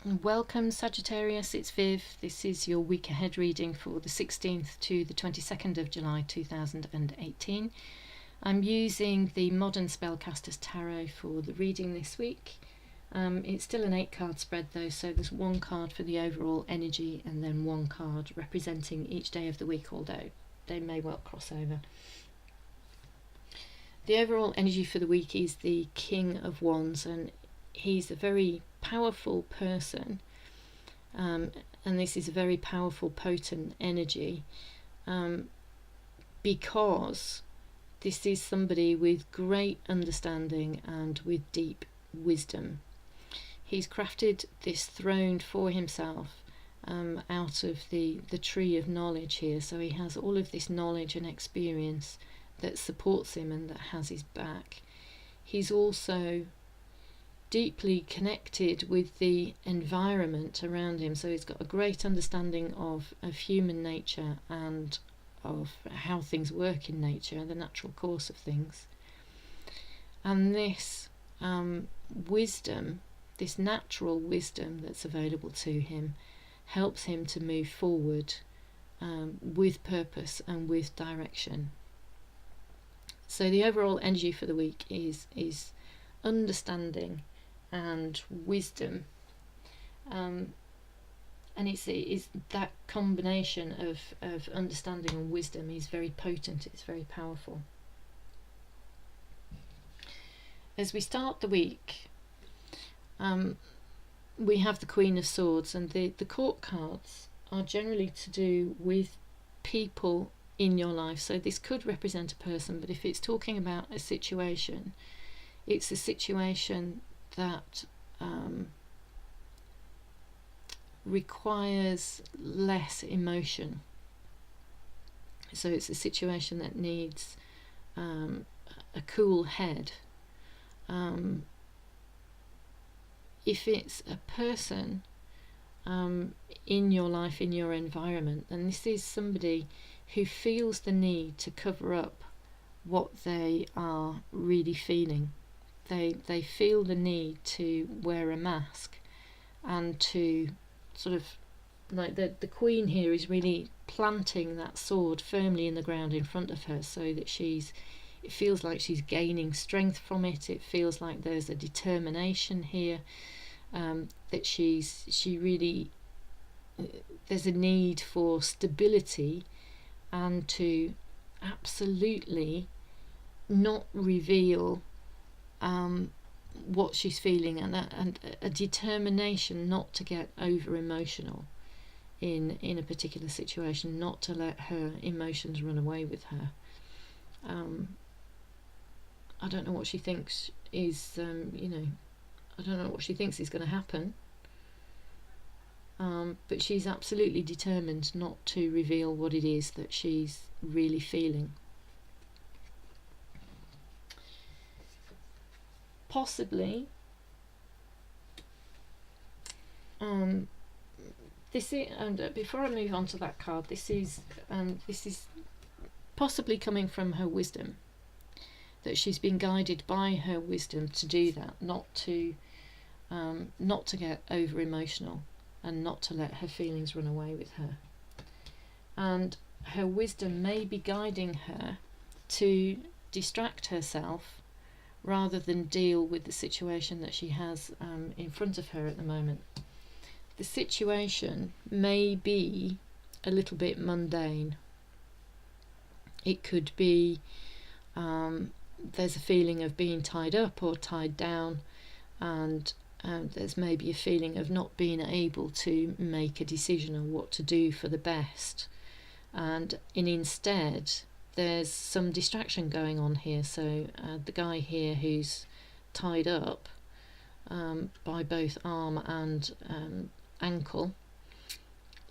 Welcome Sagittarius, it's Viv. This is your week ahead reading for the 16th to the 22nd of July 2018. I'm using the Modern Spellcasters Tarot for the reading this week. It's still an 8-card spread though, so there's one card for the overall energy and then one card representing each day of the week, although they may well cross over. The overall energy for the week is the King of Wands, and he's a very powerful person, and this is a very powerful, potent energy, because this is somebody with great understanding and with deep wisdom. He's crafted this throne for himself out of the tree of knowledge here, so he has all of this knowledge and experience that supports him and that has his back. He's also deeply connected with the environment around him, so he's got a great understanding of human nature and of how things work in nature, the natural course of things. And this wisdom, this natural wisdom that's available to him, helps him to move forward with purpose and with direction. So the overall energy for the week is understanding and wisdom, and it's that combination of understanding and wisdom is very potent, it's very powerful. As we start the week, we have the Queen of Swords, and the court cards are generally to do with people in your life. So this could represent a person, but if it's talking about a situation, it's a situation that requires less emotion. So it's a situation that needs a cool head. If it's a person in your life, in your environment, then this is somebody who feels the need to cover up what they are really feeling. They feel the need to wear a mask and to sort of, like the Queen here is really planting that sword firmly in the ground in front of her, so that it feels like she's gaining strength from it. It feels like there's a determination here, that there's a need for stability and to absolutely not reveal what she's feeling, and a determination not to get over emotional in a particular situation, not to let her emotions run away with her. I don't know what she thinks is I don't know what she thinks is going to happen, but she's absolutely determined not to reveal what it is that she's really feeling. Possibly, this is, and before I move on to that card, this is possibly coming from her wisdom, that she's been guided by her wisdom to do that, not to get over emotional and not to let her feelings run away with her. And her wisdom may be guiding her to distract herself rather than deal with the situation that she has in front of her at the moment. The situation may be a little bit mundane. It could be there's a feeling of being tied up or tied down, and there's maybe a feeling of not being able to make a decision on what to do for the best, and instead there's some distraction going on here. So the guy here who's tied up by both arm and ankle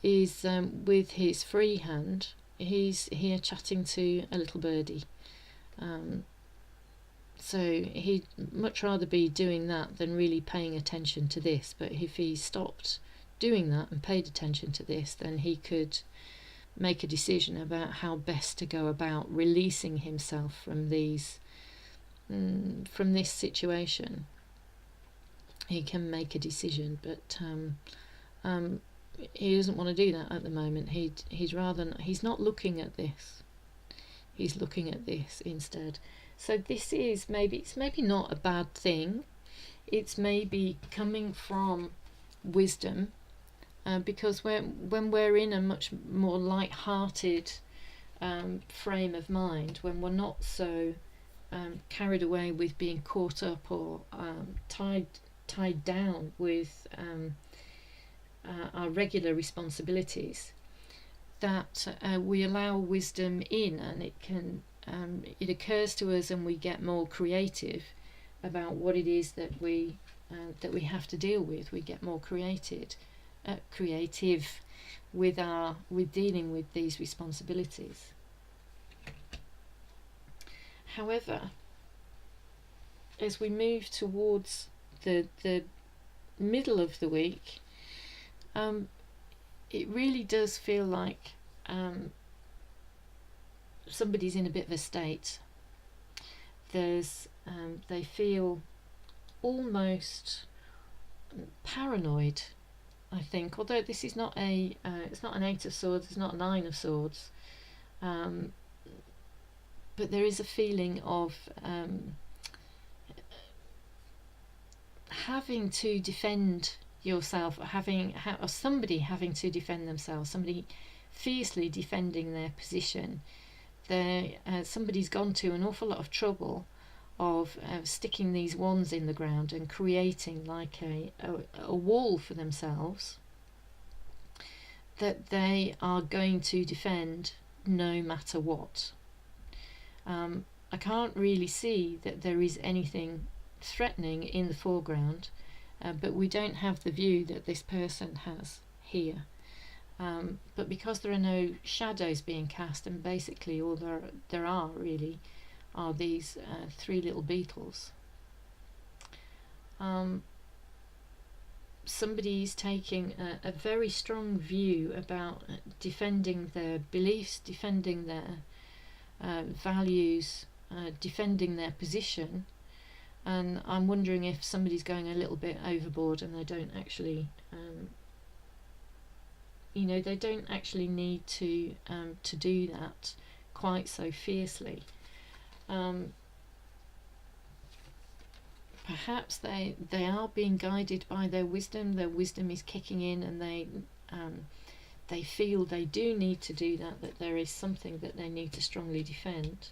is with his free hand, he's here chatting to a little birdie. So he'd much rather be doing that than really paying attention to this, but if he stopped doing that and paid attention to this, then he could make a decision about how best to go about releasing himself from this situation. he can make a decision, but he doesn't want to do that at the moment. He's not looking at this. He's looking at this instead. So it's maybe not a bad thing. It's maybe coming from wisdom, because when we're in a much more light-hearted frame of mind, when we're not so carried away with being caught up or tied down with our regular responsibilities, that we allow wisdom in, and it occurs to us, and we get more creative about what it is that we have to deal with. We get more creative with dealing with these responsibilities. However, as we move towards the middle of the week, it really does feel like somebody's in a bit of a state. They feel almost paranoid, I think. Although this is not it's not an 8 of Swords, it's not a 9 of Swords, but there is a feeling of having to defend yourself, or somebody having to defend themselves, somebody fiercely defending their position. Somebody's gone to an awful lot of trouble of sticking these wands in the ground and creating like a wall for themselves that they are going to defend no matter what. I can't really see that there is anything threatening in the foreground, but we don't have the view that this person has here. But because there are no shadows being cast, and basically all there are really are these 3 little beetles, somebody's taking a very strong view about defending their beliefs, defending their values, defending their position. And I'm wondering if somebody's going a little bit overboard, and they don't actually they don't actually need to do that quite so fiercely. Perhaps they are being guided by their wisdom. Their wisdom is kicking in, and they feel they do need to do that there is something that they need to strongly defend.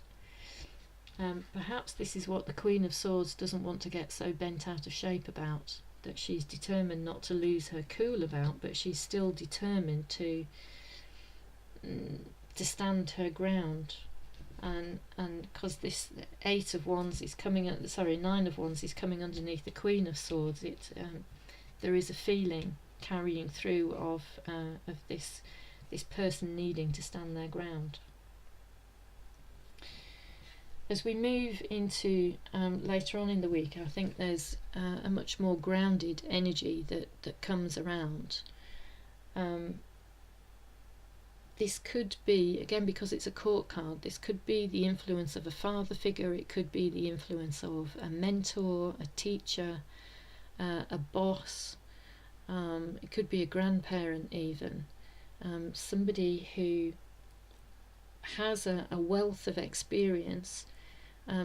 Perhaps this is what the Queen of Swords doesn't want to get so bent out of shape about, that she's determined not to lose her cool about, but she's still determined to stand her ground. And because this 8 of Wands is coming 9 of Wands is coming underneath the Queen of Swords, there is a feeling carrying through of this person needing to stand their ground. As we move into later on in the week, I think there's a much more grounded energy that comes around. This could be, again, because it's a court card, this could be the influence of a father figure, it could be the influence of a mentor, a teacher, a boss, it could be a grandparent even, somebody who has a wealth of experience,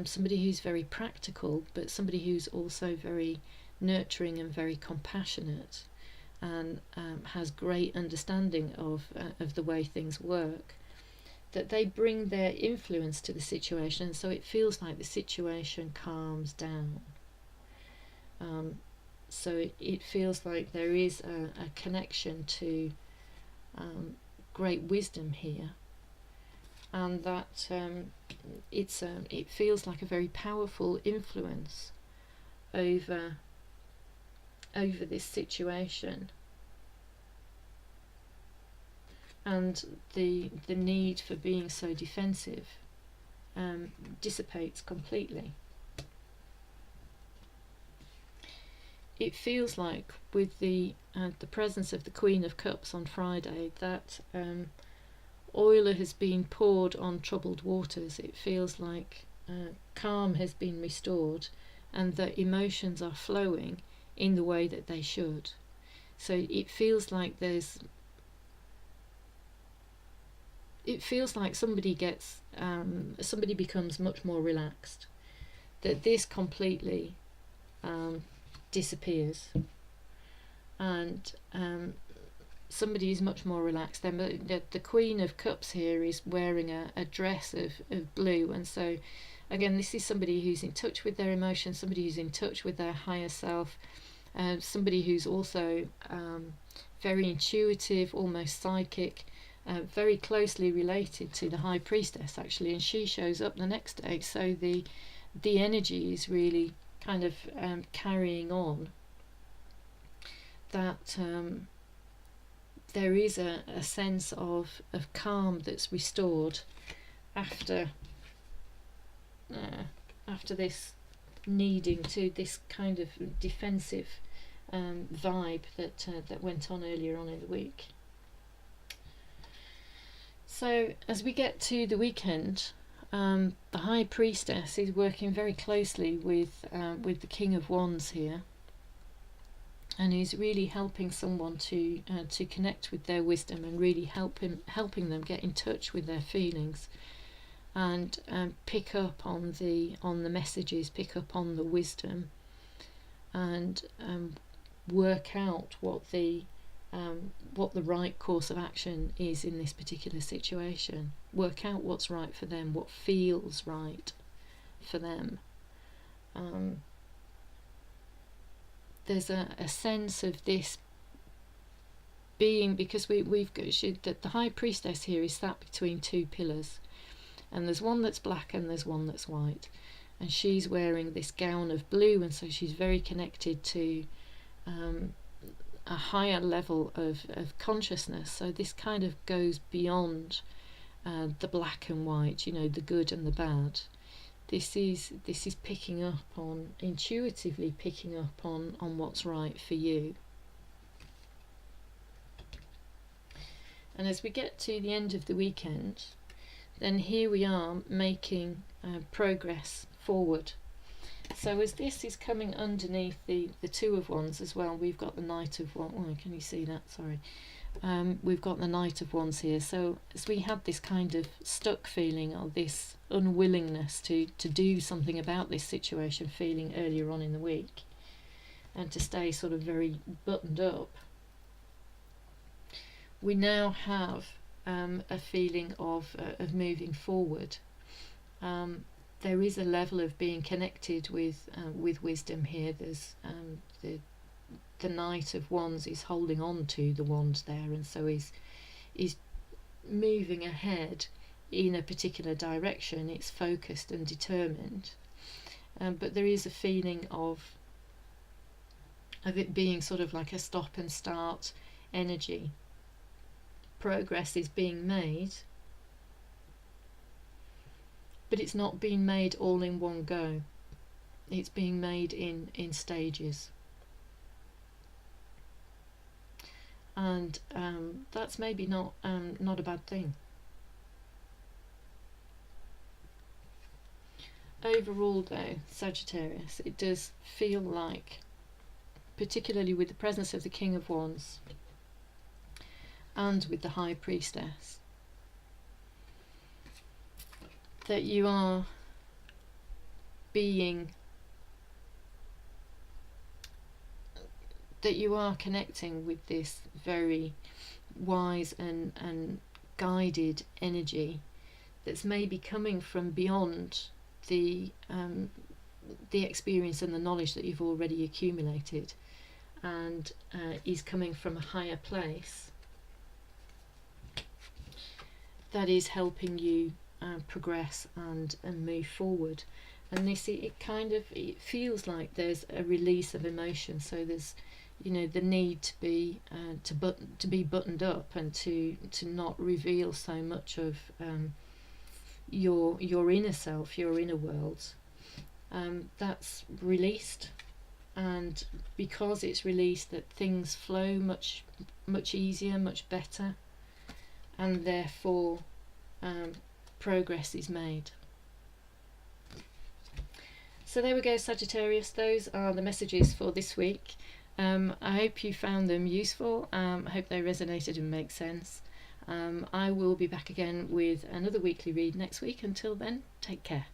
somebody who's very practical, but somebody who's also very nurturing and very compassionate, and has great understanding of the way things work, that they bring their influence to the situation, so it feels like the situation calms down. So it feels like there is a connection to great wisdom here, and that it feels like a very powerful influence over this situation, and the need for being so defensive dissipates completely. It feels like with the presence of the Queen of Cups on Friday that oil has been poured on troubled waters. It feels like calm has been restored, and that emotions are flowing in the way that they should. So it feels like somebody becomes much more relaxed, that this completely disappears, and somebody is much more relaxed. The Queen of Cups here is wearing a dress of blue, and so again, this is somebody who's in touch with their emotions, somebody who's in touch with their higher self, somebody who's also very intuitive, almost psychic, very closely related to the High Priestess actually, and she shows up the next day. So the energy is really kind of carrying on that there is a sense of calm that's restored after this needing to, this kind of defensive vibe that went on earlier on in the week. So as we get to the weekend, the High Priestess is working very closely with the King of Wands here, and is really helping someone to connect with their wisdom, and really helping them get in touch with their feelings, and pick up on the messages, pick up on the wisdom, and work out what the right course of action is in this particular situation. Work out what's right for them, what feels right for them. There's a sense of this being, because we've got the High Priestess here is sat between two pillars, and there's one that's black and there's one that's white, and she's wearing this gown of blue, and so she's very connected to a higher level of consciousness. So this kind of goes beyond the black and white, the good and the bad. This is picking up on, intuitively picking up on what's right for you. And as we get to the end of the weekend, then here we are making progress forward. So as this is coming underneath the Two of Wands as well, we've got the Knight of Wands. Oh, can you see that? Sorry. We've got the Knight of Wands here. So as we had this kind of stuck feeling, or this unwillingness to do something about this situation feeling earlier on in the week, and to stay sort of very buttoned up, we now have a feeling of moving forward. There is a level of being connected with wisdom here. There's the Knight of Wands is holding on to the wand there, and so is moving ahead in a particular direction. It's focused and determined, but there is a feeling of it being sort of like a stop and start energy. Progress is being made, but it's not being made all in one go. It's being made in stages. And that's maybe not a bad thing. Overall though, Sagittarius, it does feel like, particularly with the presence of the King of Wands and with the High Priestess, that you are connecting with this very wise and guided energy that's maybe coming from beyond the experience and the knowledge that you've already accumulated, and is coming from a higher place that is helping you progress and move forward. And this, it feels like there's a release of emotion. So there's the need to be buttoned up, and to not reveal so much of your inner self, your inner world. That's released, and because it's released, that things flow much easier, much better, and therefore progress is made. So there we go, Sagittarius. Those are the messages for this week. I hope you found them useful. I hope they resonated and make sense. I will be back again with another weekly read next week. Until then, take care.